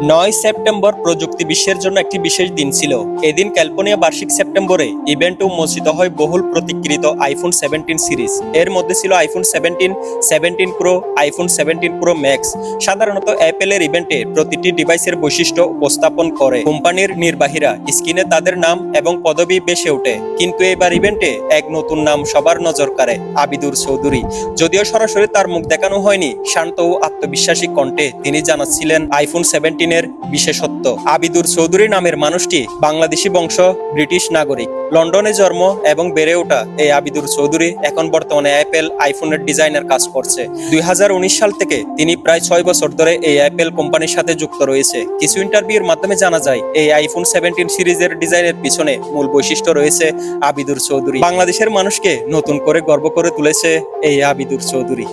9 September প্রযুক্তি বিশ্বের জন্য একটি বিশেষ দিন ছিল। এদিন ক্যালিফোর্নিয়া বার্ষিক সেপ্টেম্বরে ইভেন্টে উন্মোচিত হয় বহুল প্রতীক্ষিত আইফোন 17 সিরিজ। এর মধ্যে ছিল iPhone 17, 17 pro, iPhone 17 pro max. সাধারণত অ্যাপেলের ইভেন্টে প্রতিটি ডিভাইসের বৈশিষ্ট্য উপস্থাপন করে কোম্পানির নির্বাহীরা, স্ক্রিনে তাদের নাম এবং পদবি ভেসে ওঠে। কিন্তু এবার ইভেন্টে এক নতুন নাম সবার নজর কাড়ে, আবিদুর চৌধুরী। যদিও সরাসরি তার মুখ দেখানো হয়নি, শান্ত ও আত্মবিশ্বাসী কণ্ঠে তিনি জানাচ্ছিলেন আইফোন 17 এর বিশেষত্ব। আবিদুর চৌধুরী নামের মানুষটি বাংলাদেশি বংশ, ব্রিটিশ নাগরিক। লন্ডনে জন্ম এবং বেড়ে ওঠা এই আবিদুর চৌধুরী এখন বর্তমানে অ্যাপেল আইফোনের ডিজাইনের কাজ করছে। 2019 সাল থেকে তিনি প্রায় 6 বছর ধরে এই অ্যাপেল কোম্পানির সাথে যুক্ত রয়েছে। কিছু ইন্টারভিউর মাধ্যমে জানা যায় এই আইফোন 17 সিরিজের ডিজাইনের পিছনে মূল বৈশিষ্ট্য রয়েছে আবিদুর চৌধুরী। বাংলাদেশের মানুষকে নতুন করে গর্ব করে তুলেছে এই আবিদুর চৌধুরী।